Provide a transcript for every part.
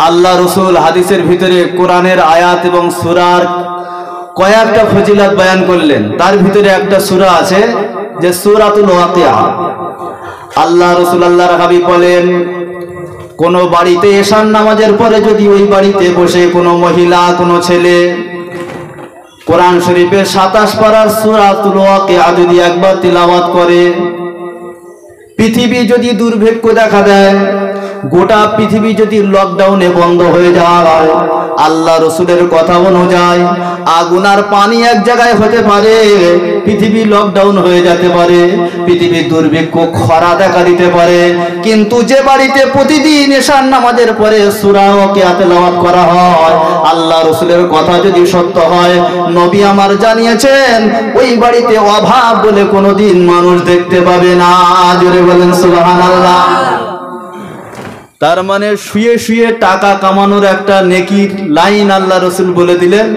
আল্লাহ রসুল হাদিসের ভিতরে কোরআনের আয়াত এবং সূরার কয়েকটা ফজিলত বয়ান করলেন। তার ভিতরে একটা সূরা আছে যে সূরাতুল ওয়াকিয়া। আল্লাহ রসুল আল্লাহর হাবিব বলেন, কোন বাড়িতে এশার নামাজের পরে যদি ওই বাড়িতে বসে কোনো মহিলা কোনো ছেলে কোরআন শরীফের 27 পারার সূরাতুল ওয়াকিয়া যদি একবার তিলাওয়াত করে, পৃথিবী যদি দুর্ভিক্ষ দেখা দেয়, গোটা পৃথিবী যদি লকডাউনে বন্ধ হয়ে যায়, আল্লাহ রসুলের কথা অনুযায়ী আগুন আর পানি এক জায়গায় হতে পারে, পৃথিবী লকডাউন হয়ে যেতে পারে, পৃথিবীর দুর্ভিক্ষ খরা দেখা দিতে পারে, কিন্তু যে বাড়িতে প্রতিদিন এশার নামাজের পরে সূরা ওয়াকিয়া তেলাওয়াত করা হয়, আল্লাহ রসুলের কথা যদি সত্য হয়, নবী আমার জানিয়েছেন ওই বাড়িতে অভাব বলে কোনোদিন মানুষ দেখতে পাবে না। জোরে বলেন সুবহানাল্লাহ। তার মানে শুয়ে শুয়ে টাকা কামানোর একটা নেকির লাইন আল্লাহ রসুল বলে দিলেন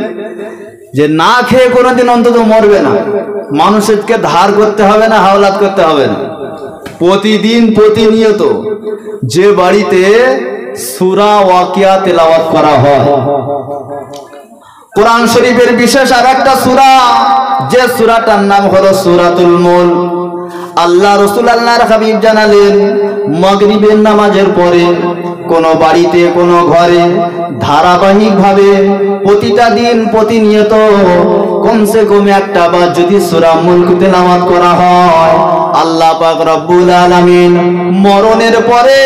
যে না খেয়ে কোনোদিন অন্তত মরবে না, মানুষকে ধার করতে হবে না, হাওলাত করতে হবে না। প্রতিদিন প্রতিনিয়ত যে বাড়িতে সূরা ওয়াকিয়া তেলাওয়াত করা হয়, কোরআন শরীফের বিশেষ আর একটা সূরা, যে সূরাটার নাম হলো সূরাতুল মুলক। আল্লাহ রসুল আল্লাহর হাবিব জানালেন, মাগরিবের নামাজের পরে কোন বাড়িতে কোনো ঘরে ধারাবাহিকভাবে প্রতিটা দিন প্রতিনিয়ত কমসে কম একটা বার যদি সূরা মুলক তেলাওয়াত করা হয়, আল্লাহ পাক রব্বুল আলামিন মরণের পরে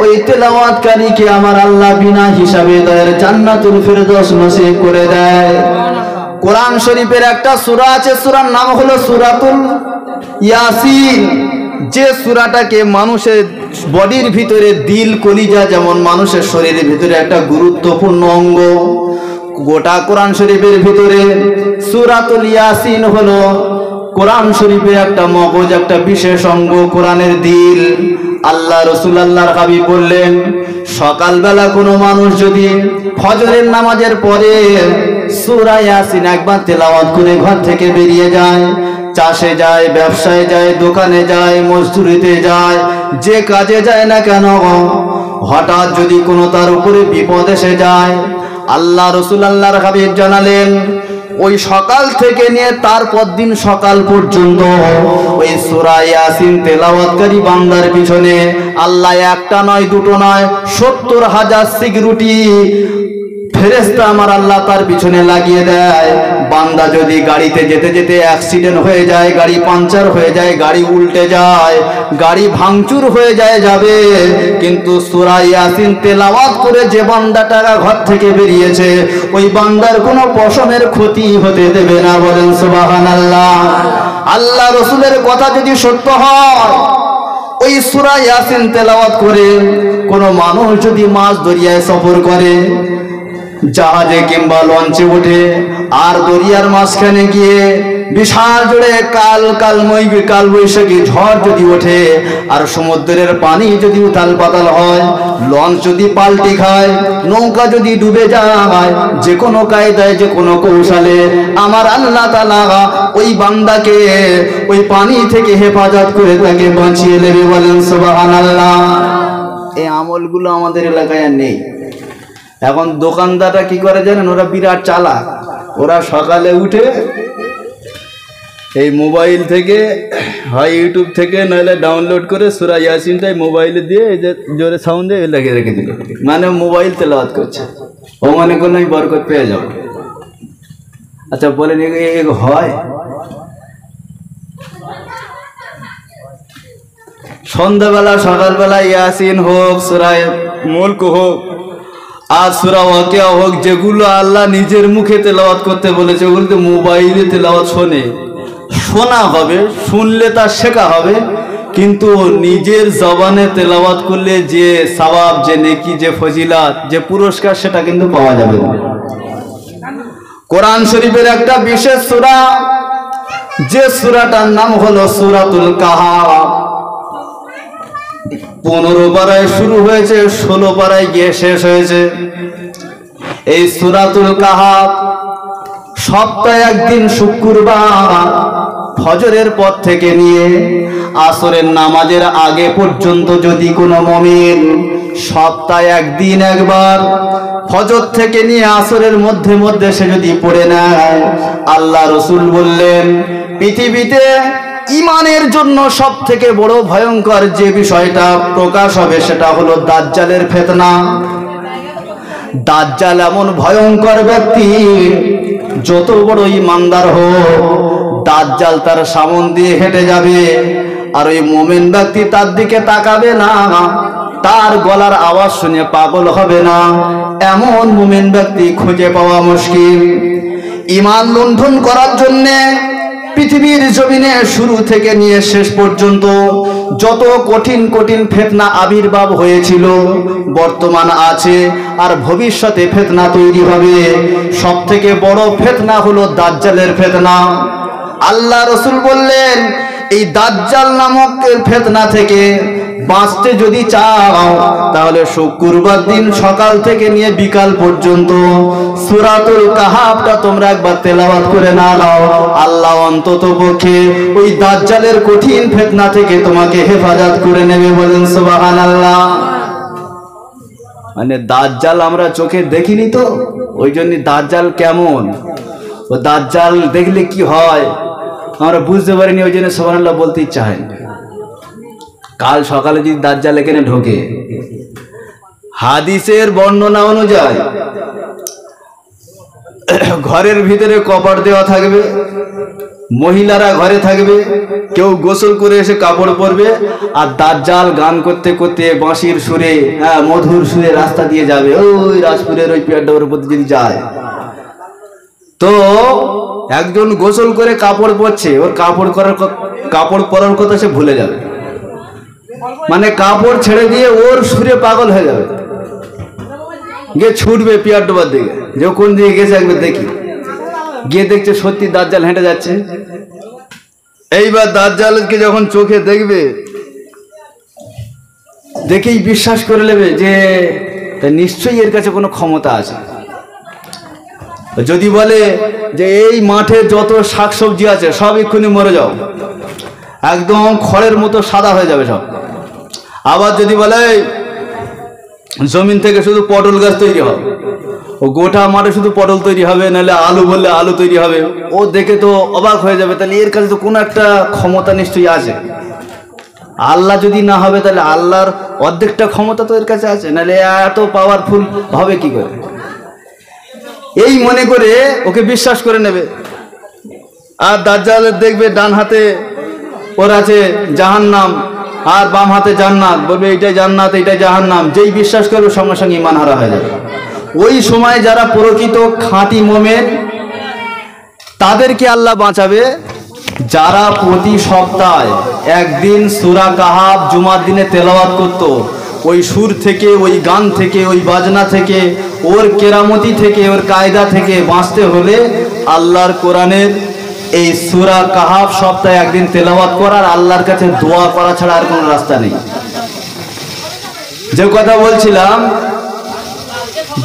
ওই তেলাওয়াতকারীকে আমার আল্লাহ বিনা হিসাবে তার জান্নাতুল ফেরদৌস নসিব করে দেয়। কোরআন শরীফের একটা সূরা আছে, সূরার নাম হলো সূরাতুল ইয়াসিন। যে সূরাটাকে মানুষের বডির ভিতরে দিল কলিজা যেমন মানুষের শরীরের ভিতরে একটা গুরুত্বপূর্ণ অঙ্গ, গোটা কোরআন শরীফের ভিতরে সূরাতুল ইয়াসিন হলো কোরআন শরীফের একটা মগজ, একটা বিশেষ অঙ্গ, কোরআনের দিল। আল্লাহ রসুল আল্লাহর হাবিব বললেন, সকালবেলা কোনো মানুষ যদি ফজরের নামাজের পরে সূরা ইয়াসিন একবার তেলাওয়াত করে ঘর থেকে বেরিয়ে যায়, চাষে যায়, ব্যবসায় যায়, দোকানে যায়, মজদুরিতে যায়, যে কাজে যায় না কেন, হঠাৎ যদি কোনো তার উপরে বিপদ এসে যায়, আল্লাহ রসুল আল্লাহর হাবিব জানালেন ওই সকাল থেকে নিয়ে তারপর দিন সকাল পর্যন্ত ওই সূরা ইয়াসিন তেলাওয়াতকারী বান্দার পিছনে আল্লাহ একটা নয় দুটো নয় 70,000 সিকিউরিটি ফেরেশতা আমার আল্লাহ তার পিছনে লাগিয়ে দেয়। বান্দা যদি গাড়িতে যেতে যেতে অ্যাক্সিডেন্ট হয়ে যায়, গাড়ি পাংচার হয়ে যায়, গাড়ি উল্টে যায়, গাড়ি ভাঙচুর হয়ে যায় যাবে, কিন্তু সূরা ইয়াসিন তেলাওয়াত করে যে বান্দাটা ঘর থেকে বেরিয়েছে ওই বান্দার কোনো পশমের ক্ষতি হতে দেবে না। বলেন সুবহানাল্লাহ। আল্লাহ রসুলের কথা যদি সত্য হয়, ওই সূরা ইয়াসিন তেলাওয়াত করে কোনো মানুষ যদি মাছ দরিয়ায় সফর করে, জাহাজে কিংবা লঞ্চে উঠে আর দরিয়ার মাঝখানে গিয়ে বিশাল জোরে কাল বৈশাখী ঝড় যদি ওঠে আর সমুদ্রের পানি যদি উথাল পাতাল হয়, লঞ্চ যদি পাল্টি খায়, নৌকা যদি ডুবে যায়, যে কোনো কায়দায় যে কোনো কৌশলে আমার আল্লাহ তাআলা ওই বান্দাকে ওই পানি থেকে হেফাজত করে তাকে বাঁচিয়ে নেবে। বলেন সুবহানাল্লাহ। এই আমলগুলো আমাদের এলাকায় আর নেই। এখন দোকানদাররা কি করে জানেন, ওরা বিরাট চালাক। ওরা সকালে উঠে এই মোবাইল থেকে হয় ইউটিউব থেকে নইলে ডাউনলোড করে সূরা ইয়াসিনটাই মোবাইলে দিয়ে এই যে জোরে সাউন্ডে লেগে রেখে দিল, মানে মোবাইল তেলাওয়াত করছে, ও মনে করলে আমি বরকত পেয়ে যাব। আচ্ছা বলেন এ হয়? সন্ধ্যাবেলা সকালবেলা ইয়াসিন হোক, সূরা মুলক হোক আর সূরা ওয়াকিয়া হোক, যেগুলো আল্লাহ নিজের মুখে তেলাওয়াত করতে বলেছে ওগুলো তো মোবাইলে তেলাওয়াত শোনা হবে, শুনলে তার শেখা হবে, কিন্তু নিজের জবানে তেলাওয়াত করলে যে সওয়াব, যে নেকি, যে ফজিলাত, যে পুরস্কার সেটা কিন্তু পাওয়া যাবে না। কোরআন শরীফের একটা বিশেষ সূরা, যে সূরাটার নাম হলো সূরাতুল কাহাফ। 15 পারায় শুরু হয়েছে, 16 পারায় গিয়ে শেষ হয়েছে। এই সূরাতুল কাহাফ সপ্তাহে একদিন শুক্রবার ফজরের পর থেকে নিয়ে আসরের নামাজের আগে পর্যন্ত যদি কোনো মুমিন সপ্তাহে একদিন একবার ফজর থেকে নিয়ে আসরের মধ্যে মধ্যে সে যদি পড়ে নেয়, আল্লাহ রসুল বললেন পৃথিবীতে ইমানের জন্য সব থেকে বড় ভয়ঙ্কর যে বিষয়টা প্রকাশ হবে সেটা হলো দাজ্জালের ফিতনা। দাজ্জাল এমন ভয়ঙ্কর ব্যক্তি, যত বড় ইমানদার হোক দাজ্জাল তার সামনে দিয়ে হেঁটে যাবে, আর ওই মুমিন ব্যক্তি তার দিকে তাকাবে না, তার গলার আওয়াজ শুনে পাগল হবে না। এমন মুমিন ব্যক্তি খুঁজে পাওয়া মুশকিল। ঈমান লুণ্ঠন করার জন্য পৃথিবীর জমিনে শুরু থেকে নিয়ে শেষ পর্যন্ত যত কঠিন কঠিন ফিতনা আবির্ভাব হয়েছিল, বর্তমান আছে আর ভবিষ্যতে ফিতনা তৈরি হবে। সব থেকে বড় ফিতনা হলো দাজ্জালের ফিতনা। আল্লাহ রসুল বললেন এই দাজ্জাল নামক ফিতনা থেকে বাঁচতে যদি চাও তাহলে শুক্রবার দিন সকাল থেকে নিয়ে বিকাল পর্যন্ত সূরাতুল কাহাফটা তোমরা একবার তেলাওয়াত করে নাও। আল্লাহ অন্তত পক্ষে ওই দাজ্জালের কঠিন ফিতনা থেকে তোমাকে হেফাজত করে নেবে। বলেন সুবহানাল্লাহ। মানে দাজ্জাল আমরা চোখে দেখিনি তো, ওই জন্য দাজ্জাল কেমন, ও দাজ্জাল দেখলে কি হয় আমরা বুঝতে পারিনি, ওই জন্য সুবহানাল্লাহ বলতে ইচ্ছা হয়। কাল সকালে যদি দাজ্জাল এখানে ঢোকে, হাদিসের বর্ণনা অনুযায়ী ঘরের ভিতরে কপাট দেওয়া থাকবে, মহিলারা ঘরে থাকবে, কেউ গোসল করে এসে কাপড় পরবে, আর দাজ্জাল গান করতে করতে বাঁশির সুরে, মধুর সুরে রাস্তা দিয়ে যাবে। ওই রাজপুরের ওই পিয়ারডাবরের প্রতি যদি যায়, তো একজন গোসল করে কাপড় পরছে, ওর কাপড় পরার কথা সে ভুলে যাবে, মানে কাপড় ছেড়ে দিয়ে ওর সুরে পাগল হয়ে যাবে, গিয়ে ছুটবে পিয়ার ডোবার দিকে, যে কোন দিকে গেছে একবার দেখি। গিয়ে দেখছে সত্যি দাজ্জাল হেঁটে যাচ্ছে। এইবার দাজ্জালকে যখন চোখে দেখবে, দেখেই বিশ্বাস করে নেবে যে নিশ্চয়ই এর কাছে কোনো ক্ষমতা আছে। যদি বলে যে এই মাঠে যত শাকসবজি আছে সব এক্ষুনি মরে যাও, একদম খড়ের মতো সাদা হয়ে যাবে সব। আবার যদি বলে জমিন থেকে শুধু পটল গাছ তৈরি হবে, ও গোটা মাঠে শুধু পটল তৈরি হবে, নাহলে আলু বললে আলু তৈরি হবে, ও দেখে তো অবাক হয়ে যাবে, তাহলে এর কাছে তো কোনো একটা ক্ষমতা নিশ্চয়ই আছে। আল্লাহ যদি না হবে তাহলে আল্লাহর অর্ধেকটা ক্ষমতা তো এর কাছে আছে, নাহলে এত পাওয়ারফুল হবে কি করে। এই মনে করে ওকে বিশ্বাস করে নেবে। আর দাজ্জালের দেখবে ডান হাতে ওর আছে জাহান্নাম আর বাম হাতে জান্নাত, বলবে এইটাই জান্নাত এইটাই জাহান্নাম। যেই বিশ্বাস করবে সঙ্গে সঙ্গে ঈমান হারা হয়ে যাবে। ওই সময় যারা প্রকৃত খাঁটি মুমিন তাদেরকে আল্লাহ বাঁচাবে, যারা প্রতি সপ্তাহে একদিন সূরা কাহাফ জুমার দিনে তেলাওয়াত করত। ওই সুর থেকে, ওই গান থেকে, ওই বাজনা থেকে, ওর কেরামতি থেকে, ওর কায়দা থেকে বাঁচতে হলে আল্লাহর কোরআনের এই সূরা কাহাফ সপ্তাহে একদিন তেলাওয়াত করার, আল্লাহর কাছে দোয়া করা ছাড়া আর কোনো রাস্তা নেই। যে কথা বলছিলাম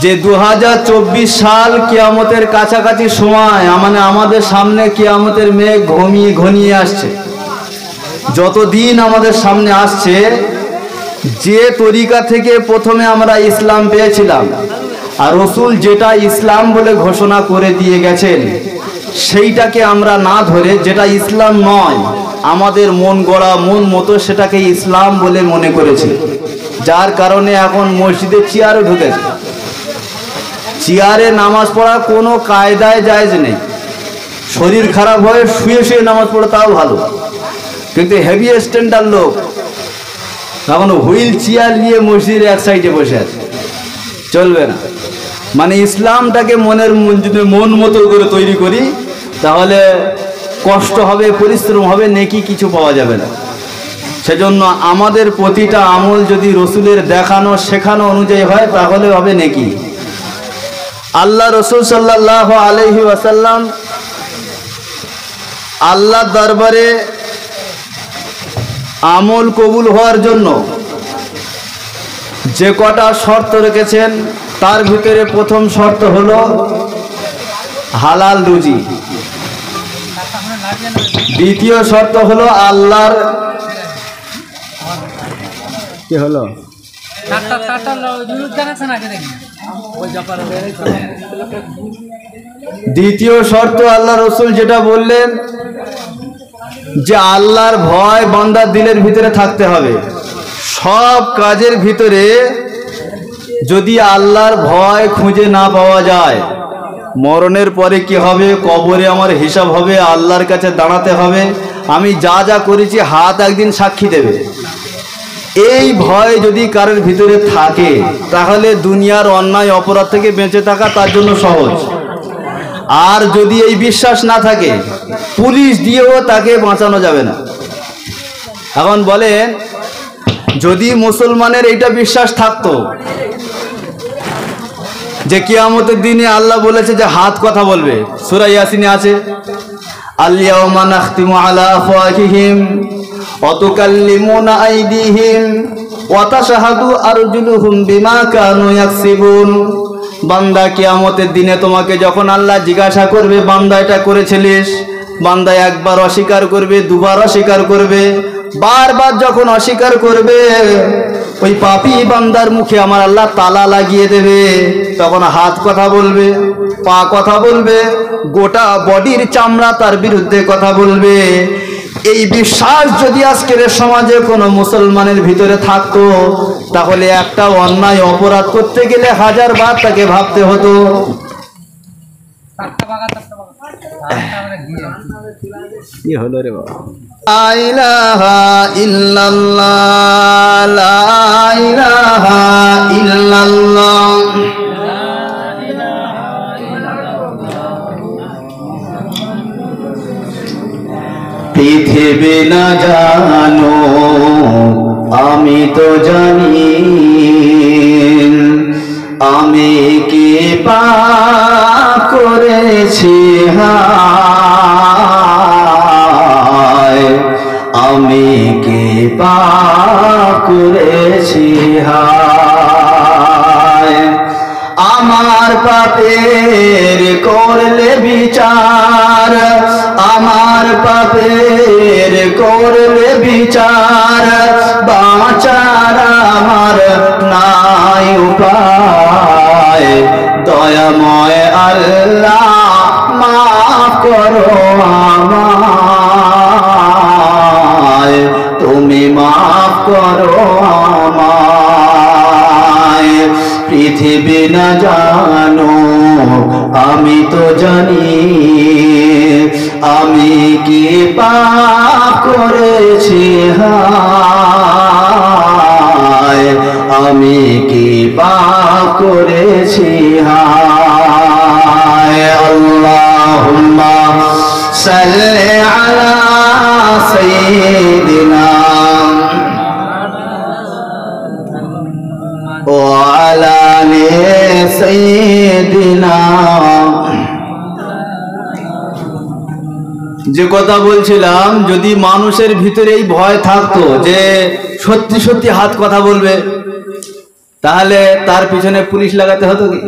যে 2024 সাল কিয়ামতের কাছাকাছি সময়, মানে আমাদের সামনে কিয়ামতের মেঘ ঘনিয়ে আসছে। যতদিন আমাদের সামনে আসছে, যে তরিকা থেকে প্রথমে আমরা ইসলাম পেয়েছিলাম আর রসুল যেটা ইসলাম বলে ঘোষণা করে দিয়ে গেছেন, সেইটাকে আমরা না ধরে যেটা ইসলাম নয়, আমাদের মন গড়া মন মতো সেটাকে ইসলাম বলে মনে করেছি। যার কারণে এখন মসজিদে চেয়ারও ঢুকেছে। চেয়ারে নামাজ পড়া কোনো কায়দায় জায়েজ নেই। শরীর খারাপ হয়ে শুয়ে শুয়ে নামাজ পড়া তাও ভালো, কিন্তু হেভি স্ট্যান্ডার্ড লোক এখন হুইল চেয়ার নিয়ে মসজিদের এক সাইডে বসে আছে, চলবে না। মানে ইসলামটাকে যদি মন মতো করে তৈরি করি তাহলে কষ্ট হবে, পরিশ্রম হবে, নেকি কিছু পাওয়া যাবে না। সেজন্য আমাদের প্রতিটা আমল যদি রসুলের দেখানো শেখানো অনুযায়ী হয় তাহলে হবে নেকি। আল্লাহ রসুল সাল্লাল্লাহু আলাইহি ওয়াসাল্লাম আল্লাহর দরবারে আমল কবুল হওয়ার জন্য যে কটা শর্ত রেখেছেন, তার ভিতরে প্রথম শর্ত হলো হালাল রুজি। দ্বিতীয় শর্ত হলো আল্লাহর কি হলো দ্বিতীয় শর্ত আল্লাহ রসুল যেটা বললেন যে আল্লাহর ভয় বান্দার দিলের ভিতরে থাকতে হবে। সব কাজের ভিতরে যদি আল্লাহর ভয় খুঁজে না পাওয়া যায়, মরণের পরে কি হবে, কবরে আমার হিসাব হবে, আল্লাহর কাছে দাঁড়াতে হবে, আমি যা যা করেছি হাত একদিন সাক্ষী দেবে। এই ভয় যদি কারোর ভিতরে থাকে তাহলে দুনিয়ার অন্যায় অপরাধ থেকে বেঁচে থাকা তার জন্য সহজ। আর যদি এই বিশ্বাস না থাকে, পুলিশ দিয়েও তাকে বাঁচানো যাবে না। এখন বলেন, যদি মুসলমানের এইটা বিশ্বাস থাকতো যে কিয়ামতের দিনে আল্লাহ বলেছে যে হাত কথা বলবে, সূরা ইয়াসিনে আছে, আল-ইয়াওমা নাখতিমু আলা আফওয়াহিহিম ওয়া তুকাল্লিমুনা আইদিহিম ওয়া তাশহাদু আরজুলুহুম বিমা কানু ইয়াকসিবুন। বান্দা, কিয়ামতের দিনে তোমাকে যখন আল্লাহ জিজ্ঞাসা করবে বান্দা এটা করেছিলিস, বান্দা একবার অস্বীকার করবে, দুবার অস্বীকার করবে, বারবার যখন অস্বীকার করবে ওই পাপী বান্দার মুখে আমার আল্লাহ তালা লাগিয়ে দেবে। তখন হাত কথা বলবে, পা কথা বলবে, গোটা বডির চামড়া তার বিরুদ্ধে কথা বলবে। এই বিশ্বাস যদি আজকের সমাজে কোনো মুসলমানের ভিতরে থাকতো তাহলে একটা অন্যায় অপরাধ করতে গেলে 1000 বার তাকে ভাবতে হতো। কি হলো রে বাবা? লা ইলাহা ইল্লাল্লাহ, লা ইলাহা ইল্লাল্লাহ। পৃথিবী না জানো আমি তো জানি, আমি কি পাপ করেছি হায়, আমি কি পাপ করেছি হায়। আমার পাপের করলে বিচার, আমার পাপের করলে বিচার, বাঁচার আমার নাই উপায়। দয়াময় আল্লাহ মাফ করো আমায়, তুমি মাফ করো আমায়। পৃথিবী না জানো আমি তো জানি, আমি কি পাপ করেছি হায়, আমি কি পাপ করেছি হায়। আল্লাহুম্মা সাল্লি আলা সাইয়্যিদিনা ওয়া আলা আলি সাইয়্যিদিনা। যে কথা বলছিলাম, যদি মানুষের ভিতরে এই ভয় থাকতো যে সত্যি সত্যি হাত কথা বলবে, তাহলে তার পিছনে পুলিশ লাগাতে হতো কি?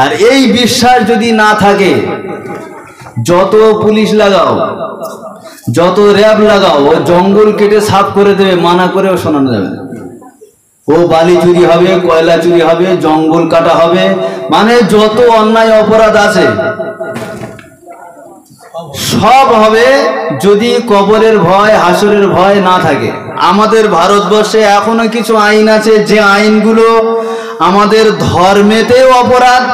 আর এই বিশ্বাস যদি না থাকে, যত পুলিশ লাগাও, যত র্যাব লাগাও, ও জঙ্গল কেটে সাফ করে দেবে, মানা করেও শোনানো যাবে না। ও বালি চুরি হবে, কয়লা চুরি হবে, জঙ্গল কাটা হবে, মানে যত অন্যায় অপরাধ আছে সব হবে যদি কবরের ভয়, হাসরের ভয় না থাকে। আমাদের ভারতবর্ষে এখনো কিছু আইন আছে যে আইনগুলো আমাদের ধর্মেতেও অপরাধ,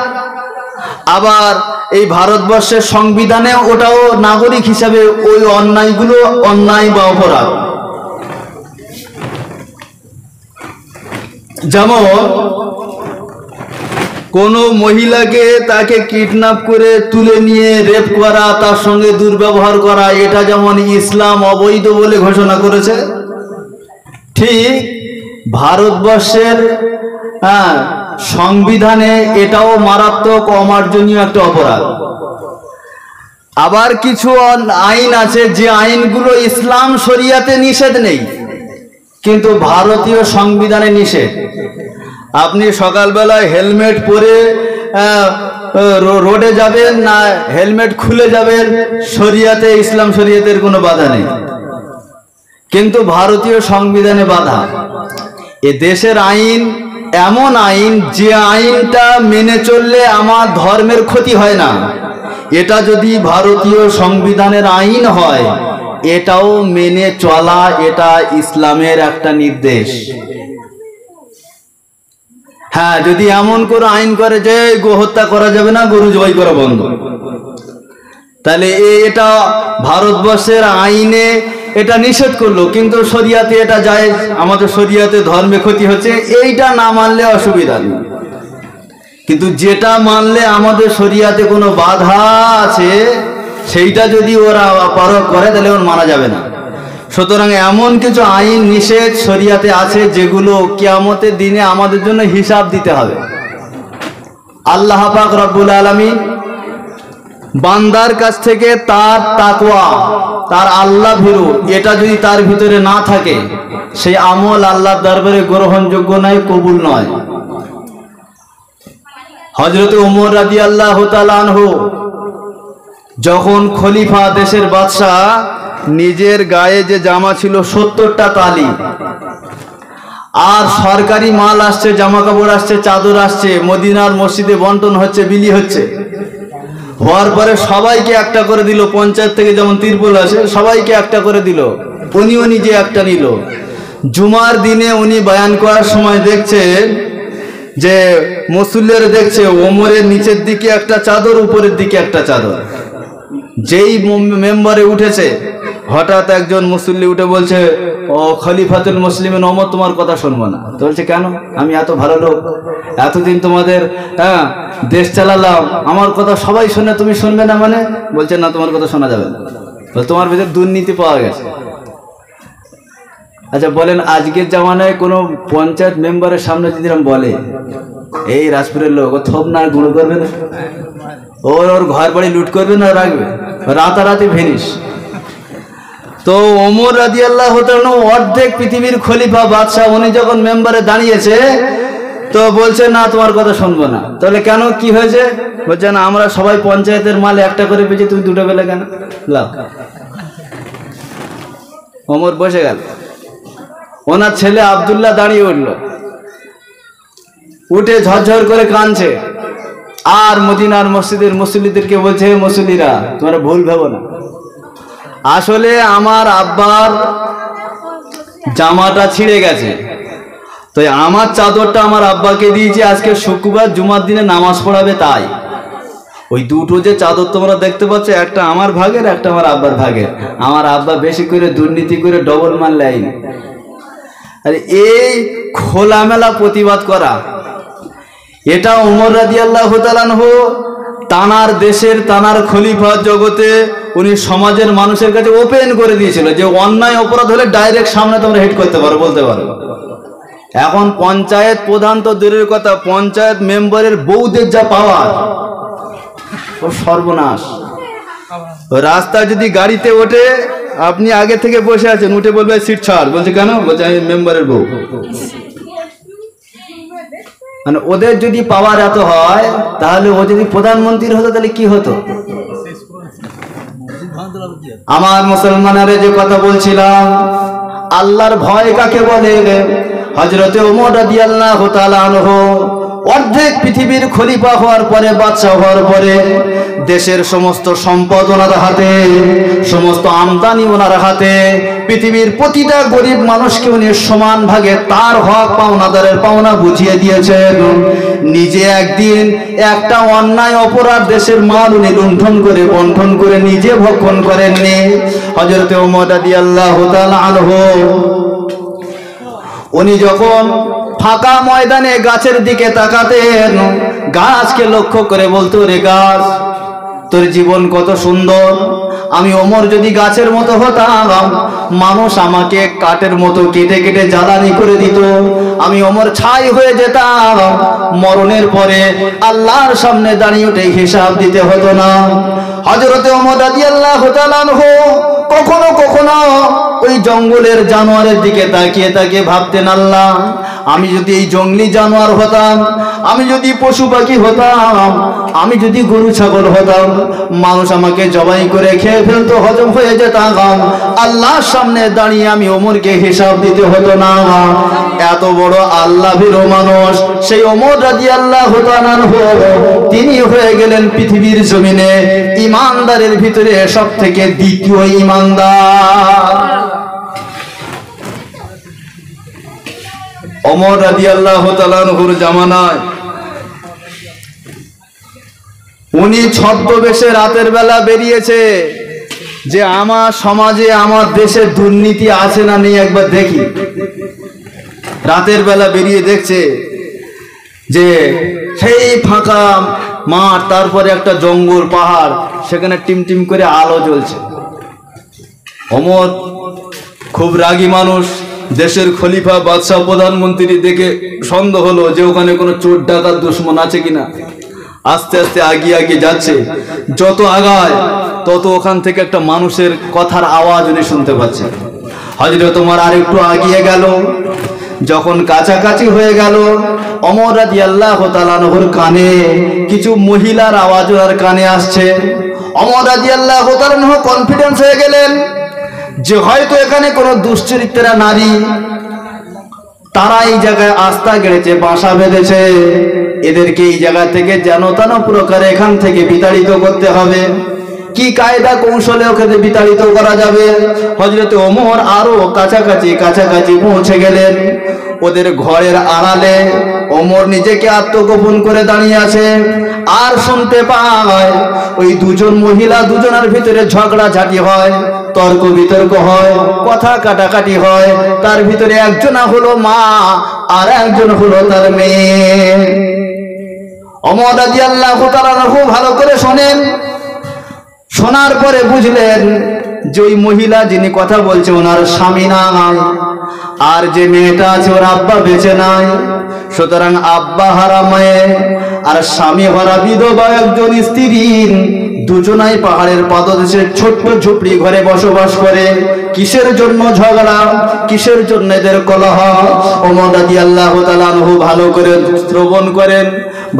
আবার এই ভারতবর্ষের সংবিধানে ওটাও নাগরিক হিসাবে ওই অন্যায়গুলো অন্যায় বা অপরাধ। যেমন কোন মহিলাকে তাকে কিডন্যাপ করে তুলে নিয়ে রেপ করা, তার সঙ্গে দুর্ব্যবহার করা, এটা যেমন ইসলাম অবৈধ বলে ঘোষণা করেছে, ঠিক ভারতবর্ষের সংবিধানে এটাও মারাত্মক অমার্জনীয় একটা অপরাধ। আবার কিছু আইন আছে যে আইনগুলো ইসলাম শরিয়াতে নিষেধ নেই, কিন্তু ভারতীয় সংবিধানে নিষেধ। আপনি সকালবেলায় হেলমেট পরে রোডে যাবেন না হেলমেট খুলে যাবেন, শরিয়াতে, ইসলাম শরিয়াতের কোনো বাধা নেই, কিন্তু ভারতীয় সংবিধানে বাধা। এ দেশের আইন এমন আইন যে আইনটা মেনে চললে আমার ধর্মের ক্ষতি হয় না। এটা যদি ভারতীয় সংবিধানের আইন হয়, এটাও মেনে চলা, এটা ইসলামের একটা নির্দেশ। হ্যাঁ, যদি এমন করে আইন করে যে গো হত্যা করা যাবে না, গরু জবাই করা বন্ধ, তাহলে এটা ভারতবর্ষের আইনে এটা নিষেধ করলো, কিন্তু শরিয়াতে এটা জায়েজ। আমাদের শরিয়াতে ধর্মে ক্ষতি হচ্ছে, এইটা না মানলে অসুবিধা নেই। কিন্তু যেটা মানলে আমাদের শরিয়াতে কোনো বাধা আছে, সেইটা যদি ওরা পারক করে, তাহলে ওর মানা যাবে না। সুতরাং এমন কিছু আইন নিষেধ শরিয়াতে আছে যেগুলো কিয়ামতের দিনে আমাদের জন্য হিসাব দিতে হবে। আল্লাহ পাক রব্বুল আলামিন বান্দার কাছ থেকে তার তাকওয়া, তার আল্লাহ ভীরু, এটা যদি তার ভিতরে না থাকে, সেই আমল আল্লাহর দরবারে গ্রহণযোগ্য নয়, কবুল নয়। হযরত ওমর রাদিয়াল্লাহু তাআলা আনহু যখন খলিফা, দেশের বাদশা, নিজের গায়ে যে জামা ছিল 70টা তালি, আর সরকারি মাল আসছে, জামা কাপড় আসছে, চাদর আসছে, মদিনার মসজিদে বন্টন হচ্ছে, বিলি হচ্ছে, হওয়ার পরে সবাইকে একটা করে দিল। পঞ্চায়েত থেকে যেমন তিরপল আসে, সবাইকে একটা করে দিল, উনিও নিজে একটা নিল। জুমার দিনে উনি বয়ান করার সময় দেখছেন যে মুসল্লিরা দেখছে ওমরের নিচের দিকে একটা চাদর, উপরের দিকে একটা চাদর। যেই মেম্বারে উঠেছে, হঠাৎ একজন মুসল্লি উঠে বলছে, ও খলিফাতুল মুসলিমিন ওমর, তোমার কথা শুনবো না। তো বলছে, কেন? আমি এত ভালো লোক, এতদিন তোমাদের দেশ চালালাম, আমার কথা সবাই শোনে, তুমি শুনবে না মানে? বলছে, না, তোমার কথা শোনা যাবে না, তোমার ভিতরে দুর্নীতি পাওয়া গেছে। আচ্ছা বলেন, আজকের জামানায় কোনো পঞ্চায়েত মেম্বারের সামনে যদি বলে, এই রাজপুরের লোক, ও থোপ না গুঁড়ো করবে না, ওর ঘর বাড়ি লুট করবে না, রাখবে, রাতারাতি ভেনিস। তো ওমর রাদিয়াল্লাহু তাআলা অর্ধেক পৃথিবীর খলিফা, বাদশাহ, উনি যখন মেম্বারে দাঁড়িয়েছে, তো বলছে, না, তোমার কথা শুনবো না। তাহলে কেন, কি হয়েছে? বলছে, না, আমরা সবাই পঞ্চায়েতের মাল একটা করে পেয়েছি, তুমি দুটো পেলে কেন? লাভ। ওমর বসে গেল। ওনার ছেলে আব্দুল্লাহ দাঁড়িয়ে উঠল, উঠে ঝরঝর করে কাঁদছে, আর মদিনার মসজিদের মুসল্লিদেরকে বলছে, মুসল্লিরা, তোমরা ভুল ভেবো না, আসলে আমার আব্বার জামাটা ছিঁড়ে গেছে, তো আমার চাদরটা আমার আব্বাকে দিয়েছি, আজকে শুক্রবার জুমার দিনে নামাজ পড়াবে, তাই ওই দুটো যে চাদর তোমরা দেখতে পাচ্ছ, একটা আমার ভাগের, একটা আমার আব্বার ভাগের। আমার আব্বা বেশি করে দুর্নীতি করে ডবল মাল লাইন। আর এই খোলামেলা প্রতিবাদ করা, এটা ওমর রাদিয়াল্লাহু তাআলা আনহু তানার দেশের, তানার খলিফা জগতে উনি সমাজের মানুষের কাছে ওপেন করে দিয়েছিল যে অন্যায় অপরাধ হলে ডাইরেক্ট সামনে তোমরা হেড করতে পারো, বলতে পারো। এখন পঞ্চায়েত প্রধান তো দূরের কথা, পঞ্চায়েত মেম্বারের বউদের যা পাওয়ার, ও সর্বনাশ। রাস্তায় যদি গাড়িতে ওঠে, আপনি আগে থেকে বসে আছেন, উঠে বলবে সিট ছাড়, বলছে কেন? বলছে আমি মেম্বারের বউ। মানে ওদের যদি পাওয়ার এত হয়, তাহলে ও যদি প্রধানমন্ত্রী হতো, তাহলে কি হতো? আমার মুসলমানেরা যে কথা বলছিলাম, আল্লাহর ভয় কাকে বলে? হযরতে ওমর রাদিয়াল্লাহু তাআলা আনহু অর্ধেক পৃথিবীর খলিফা হওয়ার পরে, বাদশা হওয়ার পরে, দেশের সমস্ত সম্পদ ওনার হাতে, সমস্ত আমদানি ওনার হাতে, পৃথিবীর প্রতিটা গরিব মানুষকে উনি সমান ভাগে তার হক পাওনাদারের পাওনা বুঝিয়ে দিয়েছেন। নিজে একদিন একটা অন্যায় অপরাধ দেশের মাল উনি লুণ্ঠন করে, বন্টন করে নিজে ভক্ষণ করেননি। হযরতে ওমর রাদিয়াল্লাহু তাআলা আনহু উনি যখন ফাঁকা ময়দানে গাছের দিকে তাকাতেন, গাছকে লক্ষ্য করে বলতো, রে গাছ, তোর জীবন কত সুন্দর, আমি ওমর যদি গাছের মতো হতাম, মানুষ আমাকে কাঠের মতো কেটে কেটে জ্বালানি করে দিত, আমি ওমর ছাই হয়ে যেতাম, মরণের পরে আল্লাহর সামনে দাঁড়িয়ে উঠে হিসাব দিতে হতো না। হযরতে ওমর রাদিয়াল্লাহু তাআলা আনহু কখনো কখনো ওই জঙ্গলের জানোয়ারের দিকে তাকিয়ে তাকিয়ে ভাবতেন, আল্লাহ আমি যদি এই জঙ্গলি জানোয়ার হতাম, আমি যদি পশু পাখি হতাম, আমি যদি গরু ছাগল হতাম, মানুষ আমাকে জবাই করে খেয়ে ফেলতো, হজম হয়ে যেতাম, আল্লাহর সামনে দাঁড়িয়ে আমি ওমরকে হিসাব দিতে হতো না। এত বড় আল্লাহ ভীরু মানুষ সেই ওমর রাদিয়াল্লাহু তাআলা আনহু, তিনি হয়ে গেলেন পৃথিবীর জমিনে ইমানদারের ভিতরে সবথেকে দ্বিতীয় ইমানদার। ওমর রাদিয়াল্লাহু তাআলা আনহুর জামানায় উনি ছদ্মবেশে রাতের বেলা বেরিয়েছে যে আমার সমাজে আমার দেশে দুর্নীতি আছে না নেই একবার দেখি। রাতের বেলা বেরিয়ে দেখছে যে সেই ফাঁকা মাঠ, তারপরে একটা জঙ্গল পাহাড়, সেখানে টিমটিম করে আলো জ্বলছে। ওমর খুব রাগী মানুষ, দেশের খলিফা বাদশাহ প্রধানমন্ত্রী দেখে সন্দেহ হলো যে ওখানে কোনো চোর ডাকাত দুশমন আছে কিনা। আস্তে আস্তে আগিয়ে আগিয়ে যাচ্ছে, যত আগায় তত ওখান থেকে একটা মানুষের কথার আওয়াজ উনি শুনতে পাচ্ছেন। হযরত ওমর আরেকটু আগিয়ে গেল, যখন কাছাকাছি হয়ে গেল ওমর রাদিয়াল্লাহু তাআলা আনহুর কানে কিছু মহিলার আওয়াজ ওর কানে আসছে। ওমর রাদিয়াল্লাহু তাআলা আনহু কনফিডেন্স হয়ে গেলেন যে হয়তো এখানে কোনো দুশ্চরিত্রা নারী, তারা এই জায়গায় আস্থা গেড়েছে, বাসা বেঁধেছে, এদেরকে এই জায়গা থেকে যেন তেন প্রকারে এখান থেকে বিতাড়িত করতে হবে। কি কায়দা কৌশলে ওখানে বিতাড়িত করা যাবে? হযরত ওমর আরো কাছাকাছি পৌঁছে গেলেন। ওদের ঘরের আড়ালে ওমর নিজেকে আত্মগোপন করে দাঁড়িয়ে আছে, আর শুনতে পায় ওই দুজন মহিলা, দুজনের ভিতরে ঝগড়াঝাটি হয়, তর্ক বিতর্ক হয়, কথা কাটাকাটি হয়। তার ভিতরে একজনা হলো মা আর একজন হলো তার মেয়ে। ওমর রাদিয়াল্লাহু তাআলা খুব ভালো করে শোনেন। শোনার পরে বুঝলেন যে ওই মহিলা যিনি কথা বলছে ওনার স্বামী নাই, আর যে মেয়েটা আছে ওর আব্বা বেঁচে নাই। সুতরাং আব্বা হারা মেয়ে আর স্বামী হারা বিধবা একজন স্ত্রী, দুজনাই পাহাড়ের পাদদেশে ছোট্ট ঝুপড়ি ঘরে বসবাস করে। কিসের জন্য ঝগড়া, কিসের জন্য এদের কলহ? ওমর রাদিয়াল্লাহু তাআলা আনহু ভালো করে শ্রবণ করেন,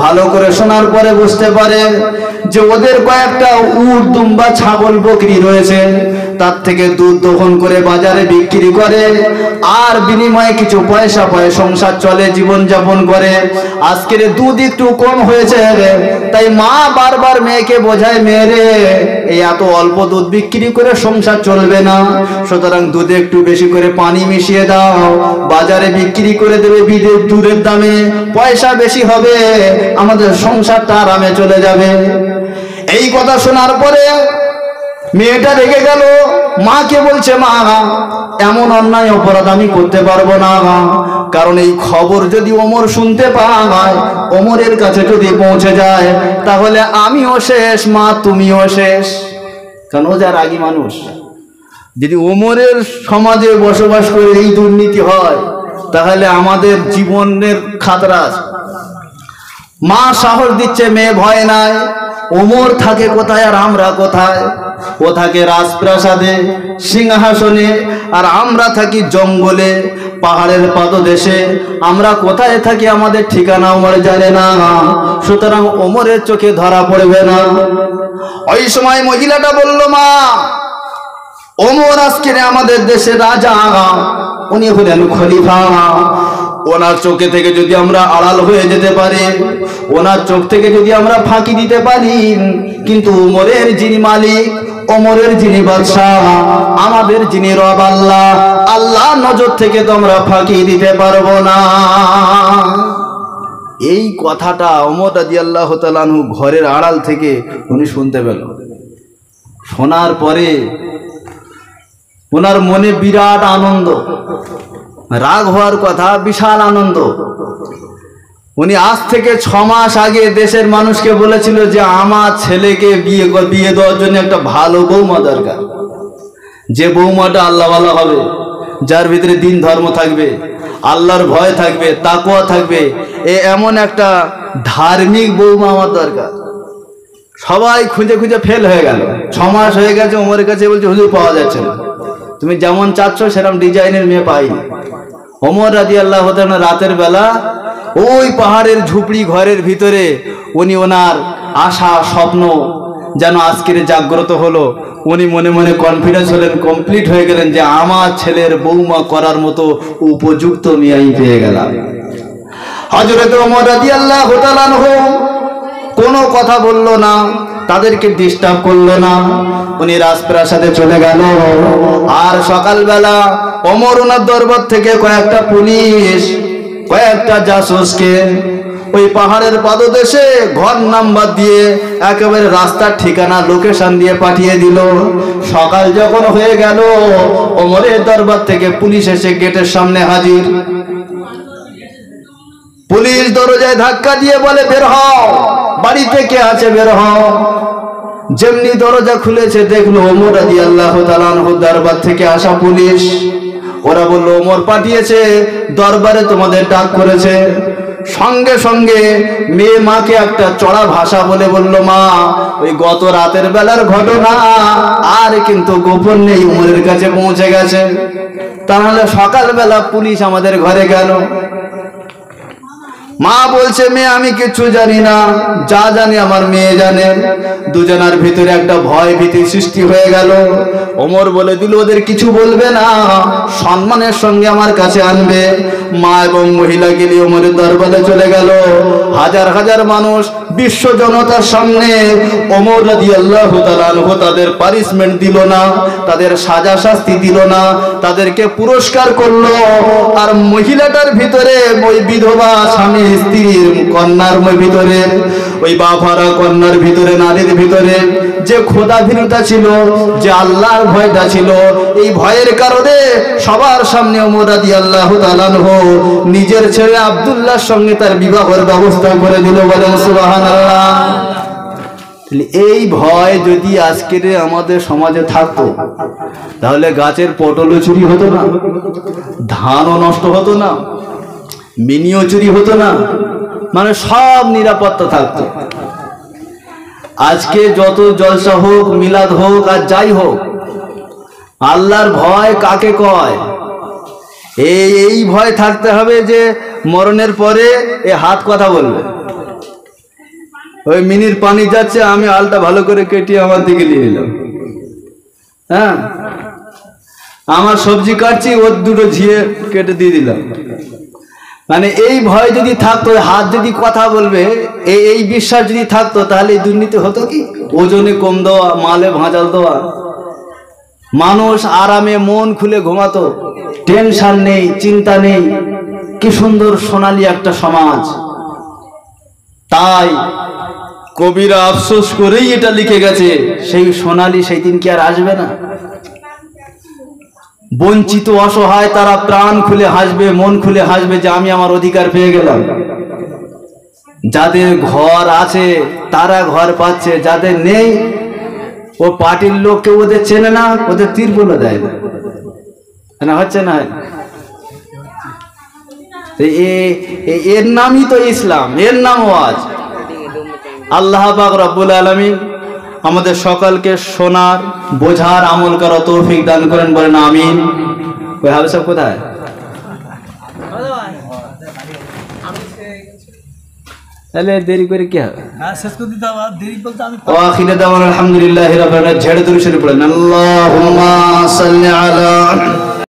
ভালো করে শোনার পরে বুঝতে পারেন যে ওদের কয়েকটা উট, দুম্বা, ছাগল, বকরি রয়েছে, তার থেকে দুধ দহন করে বাজারে বিক্রি করে, আর বিনিময়ে কিছু পয়সা পায়, সংসার চলে, জীবন যাপন করে। আজকের দুধ একটু কম হয়েছে, তাই মা বারবার মেয়েকে বোঝায়, মেয়েরে এই এত অল্প দুধ বিক্রি করে সংসার চলবে না, সুতরাং দুধে একটু বেশি করে পানি মিশিয়ে দাও, বাজারে বিক্রি করে দেবে দুধের দামে, পয়সা বেশি হবে, আমাদের সংসারটা আরামে চলে যাবে। এই কথা শোনার পরে মেয়েটা রেগে গেল, মাকে বলছে, মা এমন অন্যায় অপরাধ আমি করতে পারবো না, কারণ এই খবর যদি ওমর শুনতে পায়, ওমরের কাছে যদি পৌঁছে যায়, তাহলে আমিও শেষ, মা তুমিও শেষ। কারণ ও যা রাগী মানুষ, যদি ওমরের সমাজে বসবাস করে এই দুর্নীতি হয়, তাহলে আমাদের জীবনের খাতরা আছে। মা সাহস দিচ্ছে, মেয়ে ভয় নাই। ওমর থাকে কোথায় আর আমরা কোথায়? ও থাকে রাজপ্রাসাদে, সিংহাসনে, আর আমরা থাকি জঙ্গলে, পাহাড়ের পাদদেশে। আমরা কোথায় থাকি আমাদের ঠিকানা ওমর জানে না, সুতরাং ওমরের চোখে ধরা পড়বে না। ওই সময় মহিলাটা বলল, মা ওমর আজকে আমাদের দেশের রাজা, উনি হলেন খলিফা, ওনার চোখে থেকে যদি আমরা আড়াল হয়ে যেতে পারি, ওনার চোখ থেকে যদি আমরা ফাঁকি দিতে পারি, কিন্তু ওমরের যিনি মালিক, ওমরের যিনি বাদশাহ, আমাদের যিনি রব আল্লাহ, আল্লাহর নজর থেকে তো আমরা ফাঁকি দিতে পারবো না। এই কথাটা ওমর রাদিয়াল্লাহু তাআলা আনহু ঘরের আড়াল থেকে উনি শুনতে পেল। শোনার পরে ওনার মনে বিরাট আনন্দ, রাগ হওয়ার কথা, বিশাল আনন্দ। উনি আজ থেকে 6 মাস আগে দেশের মানুষকে বলেছিল যে আমার ছেলেকে বিয়ে দেওয়ার জন্য একটা ভালো বৌমা দরকার, যে বৌমাটা আল্লাহওয়ালা হবে, যার ভিতরে দিন ধর্ম থাকবে, আল্লাহর ভয় থাকবে, তাকওয়া থাকবে, এমন একটা ধার্মিক বৌমা আমার দরকার। সবাই খুঁজে খুঁজে ফেল হয়ে গেল। 6 মাস হয়ে গেছে, ওমরের কাছে বলছে হুজুর পাওয়া যাচ্ছে না, তুমি যেমন চাচ্ছ সেরকম ডিজাইনের মেয়ে পাইনি। ওমর রাদিয়াল্লাহু তাআলা রাতের বেলা ওই পাহাড়ের ঝুপড়ি ঘরের ভিতরে উনি ওনার আশা স্বপ্ন যেন আজকের জাগ্রত হলো। উনি মনে মনে কনফিডেন্স হলেন, কমপ্লিট হয়ে গেলেন যে আমার ছেলের বৌমা করার মতো উপযুক্ত মেয়ে আমি পেয়ে গেলাম। হযরত ওমর রাদিয়াল্লাহু তাআলা কোনো কথা বলল না, তাদেরকে ডিস্টার্ব করলো না, উনি রাজপ্রাসাদে চলে গেল। আর সকালবেলা ওমর ওনার দরবার থেকে কয়েকটা পুলিশ, কয়েকটা জাসুসকে ওই পাহাড়ের পাদদেশে ঘর নাম্বার দিয়ে একেবারে রাস্তার ঠিকানা লোকেশন দিয়ে পাঠিয়ে দিল। সকাল যখন হয়ে গেল, ওমরের দরবার থেকে পুলিশ এসে গেটের সামনে হাজির। পুলিশ দরজায় ধাক্কা দিয়ে বলে বের হও, বাড়িতে কে আছে বের হও। যেমনি দরজা খুলেছে দেখলো ওমর রাদিয়াল্লাহু তাআলা আনহু দরবার থেকে আসা পুলিশ। ওরা বলল ওমর পাঠিয়েছে, দরবারে তোমাদের ডাক করেছে। সঙ্গে সঙ্গে মেয়ে মাকে একটা চড়া ভাষা বলে বলল, মা ওই গত রাতের বেলার ঘটনা আর কিন্তু গোপন নেই, ওমরের কাছে পৌঁছে গেছে। তাহলে সকালবেলা পুলিশ আমাদের ঘরে গেল। মা বলছে মেয়ে আমি কিছু জানি না, যা জানি আমার মেয়ে জানে। দুজনের ভিতরে একটা ভয় ভীতি সৃষ্টি হয়ে গেল। ওমর বলে দিল ওদের কিছু বলবে না, সম্মানের সঙ্গে আমার কাছে আনবে। মা এবং মহিলা গেলে ওমরের দরবারে চলে গেল। হাজার হাজার মানুষ বিশ্ব জনতার সামনে ওমর রাদিয়াল্লাহু তাআলা আনহু তাদের পানিশমেন্ট দিল না, তাদের সাজা শাস্তি দিল না, তাদেরকে পুরস্কার করলো। আর মহিলাটার ভিতরে ওই বিধবা স্বামী স্ত্রীর কন্যার ভিতরে, ওই বাফারা কন্যার ভিতরে, নারীর ভিতরে যে খোদাভীরতা ছিল, যে আল্লাহর ভয়টা ছিল, এই ভয়ের কারণে সবার সামনে ওমর রাদিয়াল্লাহু তাআলা আনহু নিজের ছেলে আব্দুল্লাহর সঙ্গে তার বিবাহের ব্যবস্থা করে দিল। বলেন সুবহানাল্লাহ। এই ভয় যদি আজকের আমাদের সমাজে থাকতো, তাহলে গাছের পটলও চুরি হতো না, ধানও নষ্ট হতো না, মিনিও চুরি হতো না, মানে সব নিরাপত্তা থাকতো। আজকে যত জলসা হোক, মিলাদ হোক আর যাই হোক, আল্লাহর ভয় কাকে কয়? এই ভয় থাকতে হবে যে মরণের পরে এ হাত কথা বলবে। ওই মিনির পানি যাচ্ছে, আমি আলটা ভালো করে কেটে আমার দিকে নিয়ে নিলাম, হ্যাঁ, আমার সবজি কাটছি, ওর দুটো ঝিয়ে কেটে দিয়ে দিলাম। মানে এই ভয় যদি থাকতো, হাত যদি কথা বলবে, এই বিশ্বাস যদি থাকতো, তাহলে এই দুর্নীতি হতো কি? ওজনে কম দেওয়া, মালে ভাঁজাল দেওয়া, মানুষ আরামে মন খুলে ঘুমাতো, টেনশন নেই, চিন্তা নেই। কি সুন্দর সোনালী একটা সমাজ। তাই কবিরা আফসোস করেই এটা লিখে গেছে, সেই সোনালী সেই দিন কি আর আসবে না? বঞ্চিত অসহায় তারা প্রাণ খুলে হাসবে, মন খুলে হাসবে যে আমি আমার অধিকার পেয়ে গেলাম। যাদের ঘর আছে তারা ঘর পাচ্ছে, যাদের নেই ও পার্টির লোক কেউ ওদের চেনে না, ওদের তীরগুলো দেয় না, হচ্ছে না? এর নামই তো ইসলাম, এর নাম ওয়াজ। আল্লাহ পাক রব্বুল আলামিন আমাদের সকলকে শোনার, বোঝার, আমল করার তৌফিক দান করেন, বলেন আমিন। ওই হাবে সব কোথায়? তাহলে দেরি করে কি হবে? শেষ করে দিতে হবে, দেরি বলতে আমি আখিরে দাওয়ানা আলহামদুলিল্লাহি রাব্বিল আলামিন। ঝেড়ে ধরে শুরু করেন, আল্লাহুম্মা সাল্লি আলা